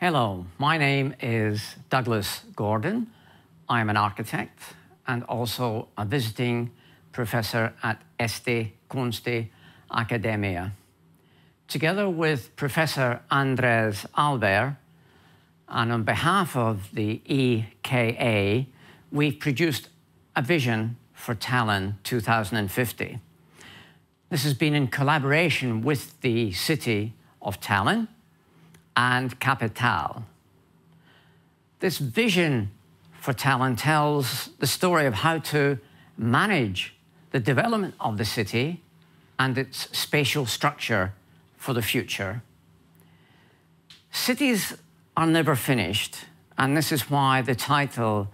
Hello, my name is Douglas Gordon. I'm an architect and also a visiting professor at Este Kunsti Academia. Together with Professor Andres Alver, and on behalf of the EKA, we've produced a vision for Talon 2050. This has been in collaboration with the city of Talon and Capital. This vision for Talon tells the story of how to manage the development of the city and its spatial structure for the future. Cities are never finished, and this is why the title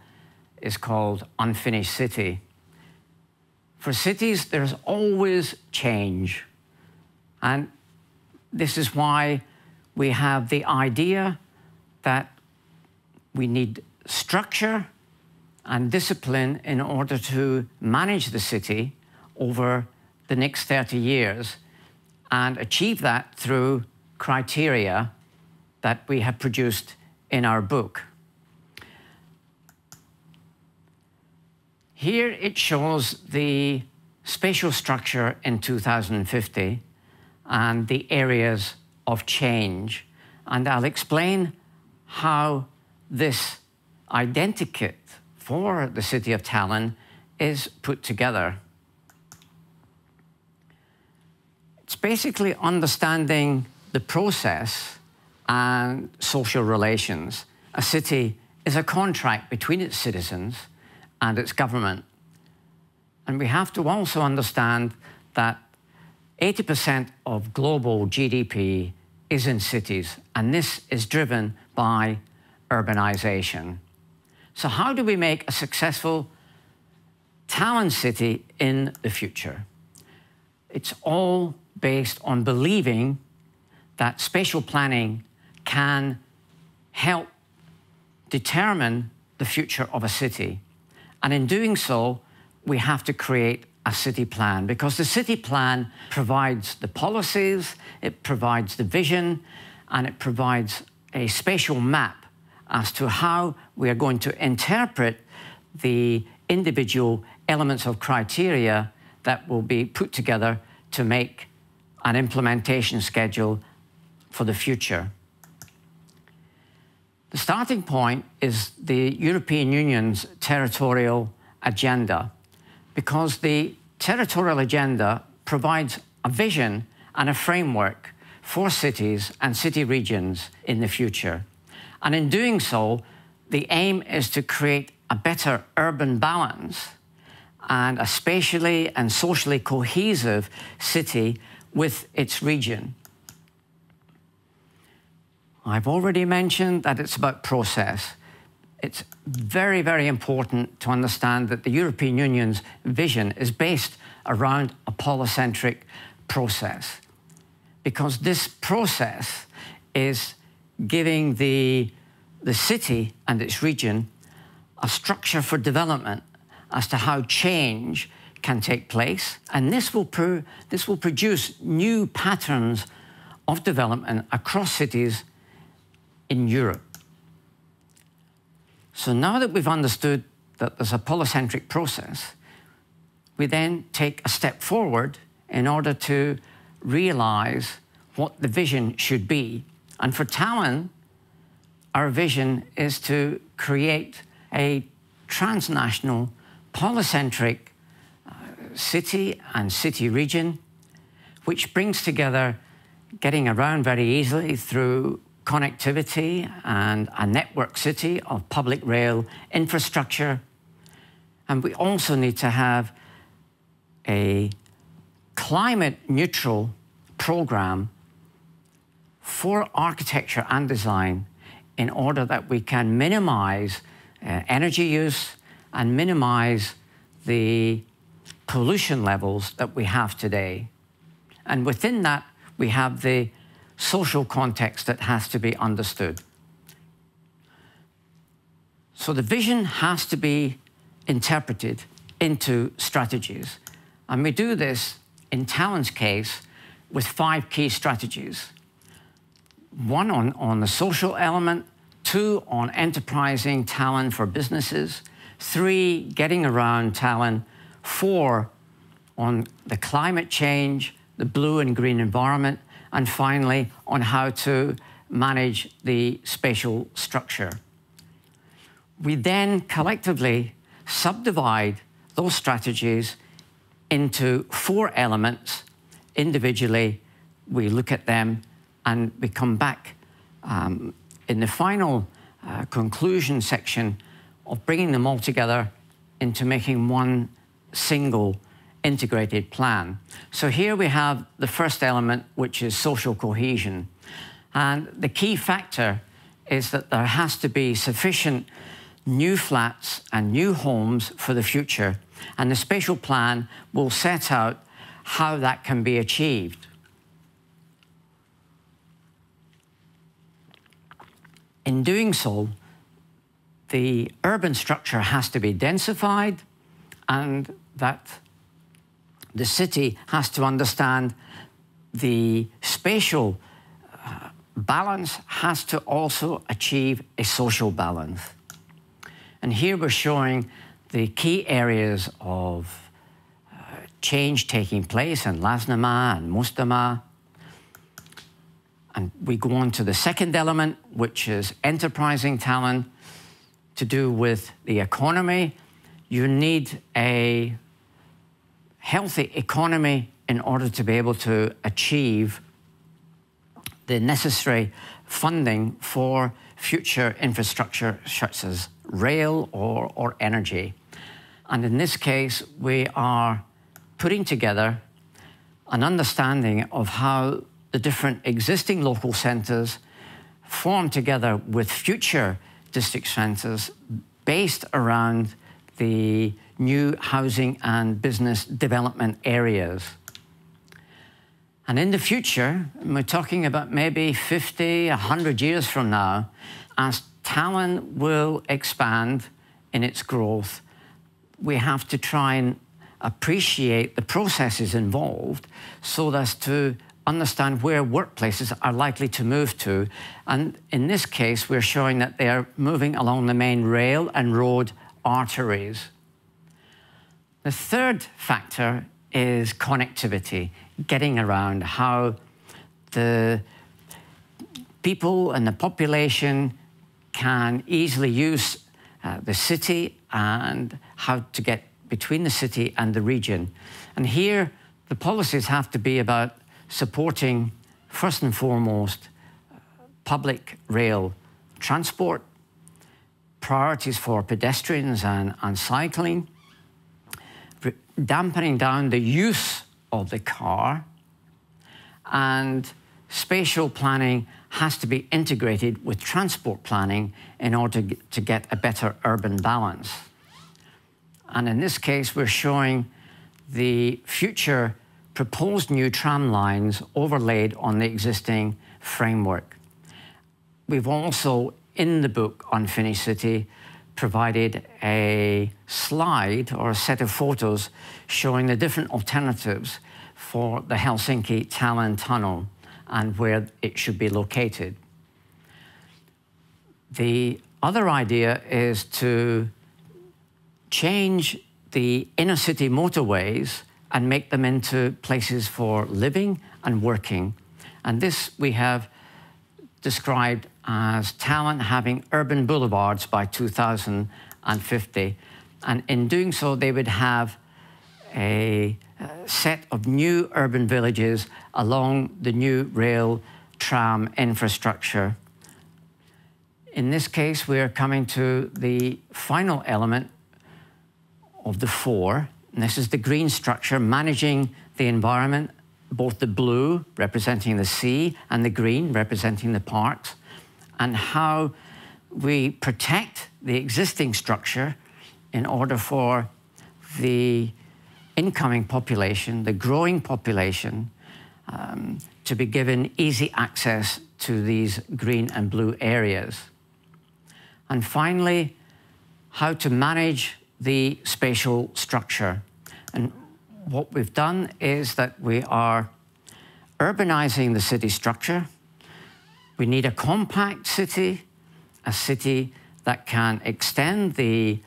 is called Unfinished City. For cities, there's always change, and this is why we have the idea that we need structure and discipline in order to manage the city over the next 30 years and achieve that through criteria that we have produced in our book. Here it shows the spatial structure in 2050 and the areas of change. And I'll explain how this identikit for the city of Talon is put together. It's basically understanding the process and social relations. A city is a contract between its citizens and its government. And we have to also understand that 80% of global GDP is in cities, and this is driven by urbanization. So how do we make a successful Talon city in the future? It's all based on believing that spatial planning can help determine the future of a city. And in doing so, we have to create a city plan, because the city plan provides the policies, it provides the vision, and it provides a spatial map as to how we are going to interpret the individual elements of criteria that will be put together to make an implementation schedule for the future. The starting point is the European Union's territorial agenda, because the territorial agenda provides a vision and a framework for cities and city regions in the future. And in doing so, the aim is to create a better urban balance and a spatially and socially cohesive city with its region. I've already mentioned that it's about process. It's very, very important to understand that the European Union's vision is based around a polycentric process, because this process is giving the city and its region a structure for development as to how change can take place. And this will produce new patterns of development across cities in Europe. So now that we've understood that there's a polycentric process, we then take a step forward in order to realize what the vision should be. And for Talon, our vision is to create a transnational, polycentric city and city region, which brings together getting around very easily through connectivity and a network city of public rail infrastructure. And we also need to have a climate-neutral program for architecture and design in order that we can minimize energy use and minimize the pollution levels that we have today. And within that, we have the social context that has to be understood. So the vision has to be interpreted into strategies. And we do this, in Talon's case, with 5 key strategies. one on the social element, 2 on enterprising Talon for businesses, 3 getting around Talon, 4 on the climate change, the blue and green environment, and finally on how to manage the spatial structure. We then collectively subdivide those strategies into 4 elements. Individually, we look at them and we come back in the final conclusion section of bringing them all together into making one single integrated plan. So here we have the first element, which is social cohesion. And the key factor is that there has to be sufficient new flats and new homes for the future. And the spatial plan will set out how that can be achieved. In doing so, the urban structure has to be densified, and that the city has to understand the spatial balance has to also achieve a social balance. And here we're showing the key areas of change taking place in Lasnama and Mostama. And we go on to the second element, which is enterprising Talon, to do with the economy. You need a healthy economy in order to be able to achieve the necessary funding for future infrastructure such as rail or energy. And in this case, we are putting together an understanding of how the different existing local centres form together with future district centres based around the new housing and business development areas. And in the future, we're talking about maybe 50, 100 years from now, as Talon will expand in its growth, we have to try and appreciate the processes involved so as to understand where workplaces are likely to move to. And in this case, we're showing that they are moving along the main rail and road arteries. The third factor is connectivity, getting around, how the people and the population can easily use the city and how to get between the city and the region. And here, the policies have to be about supporting, first and foremost, public rail transport, priorities for pedestrians and cycling, dampening down the use of the car, and spatial planning has to be integrated with transport planning in order to get a better urban balance. And in this case, we're showing the future proposed new tram lines overlaid on the existing framework. We've also, in the book Unfinished City, provided a slide or a set of photos showing the different alternatives for the Helsinki-Talon tunnel and where it should be located. The other idea is to change the inner city motorways and make them into places for living and working. And this we have described as Talon having urban boulevards by 2050. And in doing so, they would have a set of new urban villages along the new rail tram infrastructure. In this case, we are coming to the final element of the 4. And this is the green structure, managing the environment, both the blue representing the sea and the green representing the parks, and how we protect the existing structure in order for the incoming population, the growing population, to be given easy access to these green and blue areas. And finally, how to manage the spatial structure. And what we've done is that we are urbanizing the city structure, We need a compact city, a city that can extend the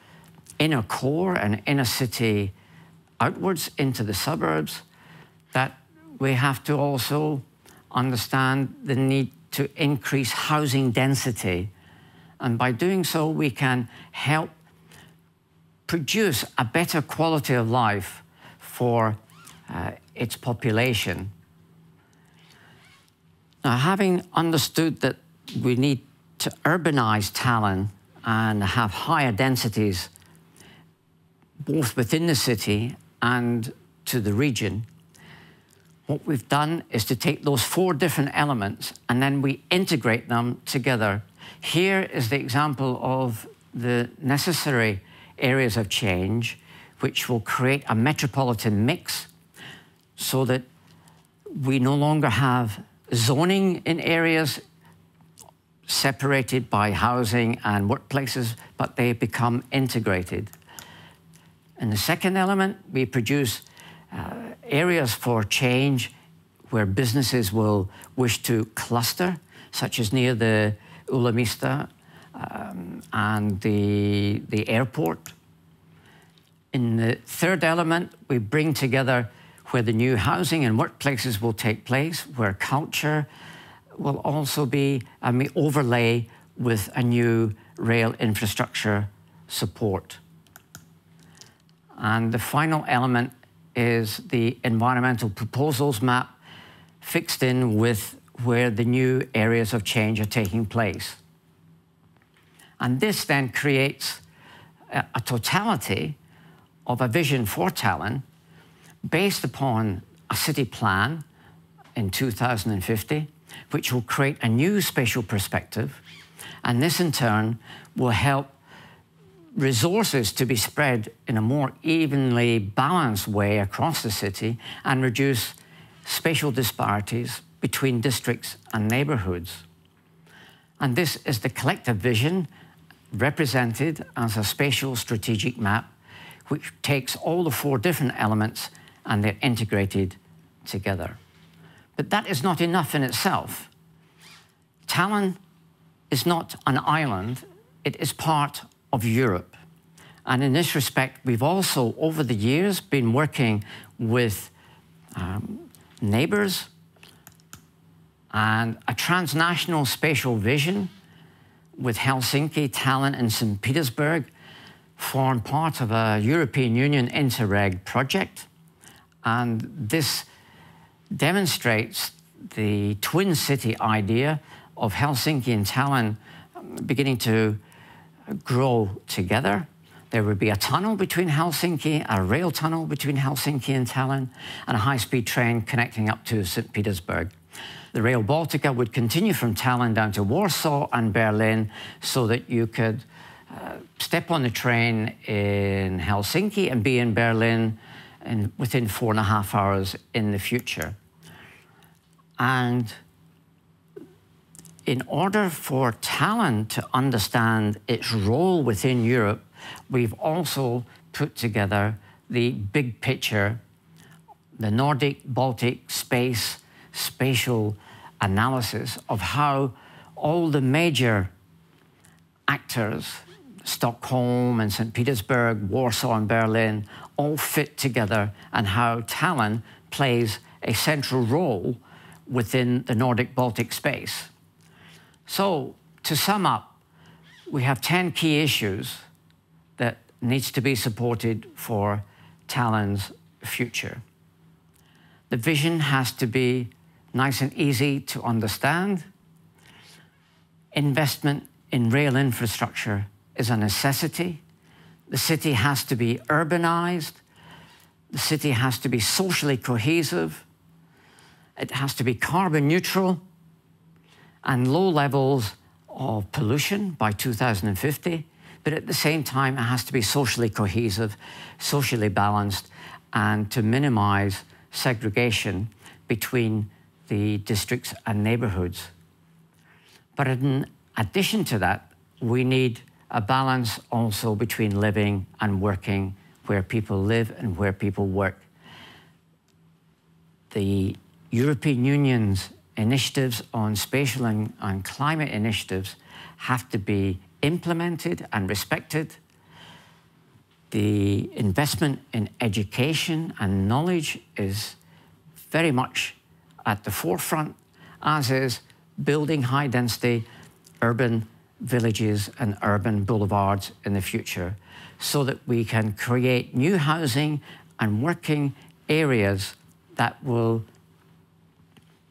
inner core and inner city outwards into the suburbs. That we have to also understand the need to increase housing density. And by doing so, we can help produce a better quality of life for its population. Now, having understood that we need to urbanize Talon and have higher densities both within the city and to the region, what we've done is to take those 4 different elements and then we integrate them together. Here is the example of the necessary areas of change which will create a metropolitan mix so that we no longer have zoning in areas separated by housing and workplaces, but they become integrated. In the second element, we produce areas for change where businesses will wish to cluster, such as near the Ulamista and the airport. In the third element, we bring together where the new housing and workplaces will take place, where culture will also be, and we overlay with a new rail infrastructure support. And the final element is the environmental proposals map fixed in with where the new areas of change are taking place. And this then creates a totality of a vision for Talon based upon a city plan in 2050, which will create a new spatial perspective. And this in turn will help resources to be spread in a more evenly balanced way across the city and reduce spatial disparities between districts and neighborhoods. And this is the collective vision represented as a spatial strategic map, which takes all the 4 different elements and they're integrated together. But that is not enough in itself. Talon is not an island, it is part of Europe. And in this respect, we've also, over the years, been working with neighbors and a transnational spatial vision with Helsinki, Talon, and St. Petersburg form part of a European Union Interreg project. And this demonstrates the twin city idea of Helsinki and Talon beginning to grow together. There would be a tunnel between Helsinki, a rail tunnel between Helsinki and Talon, and a high-speed train connecting up to St. Petersburg. The Rail Baltica would continue from Talon down to Warsaw and Berlin so that you could step on the train in Helsinki and be in Berlin within 4.5 hours in the future. And in order for Talon to understand its role within Europe, we've also put together the big picture, the Nordic-Baltic spatial analysis of how all the major actors, Stockholm and St. Petersburg, Warsaw and Berlin, all fit together, and how Talon plays a central role within the Nordic-Baltic space. So, to sum up, we have 10 key issues that needs to be supported for Talon's future. The vision has to be nice and easy to understand. Investment in rail infrastructure is a necessity. The city has to be urbanized. The city has to be socially cohesive. It has to be carbon neutral and low levels of pollution by 2050. But at the same time, it has to be socially cohesive, socially balanced, and to minimize segregation between the districts and neighborhoods. But in addition to that, we need a balance also between living and working where people live and where people work. The European Union's initiatives on spatial and climate initiatives have to be implemented and respected. The investment in education and knowledge is very much at the forefront, as is building high-density urban villages and urban boulevards in the future, so that we can create new housing and working areas that will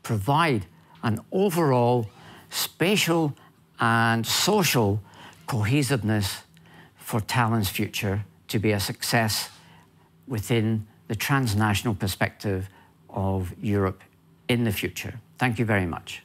provide an overall spatial and social cohesiveness for Talon's future to be a success within the transnational perspective of Europe in the future. Thank you very much.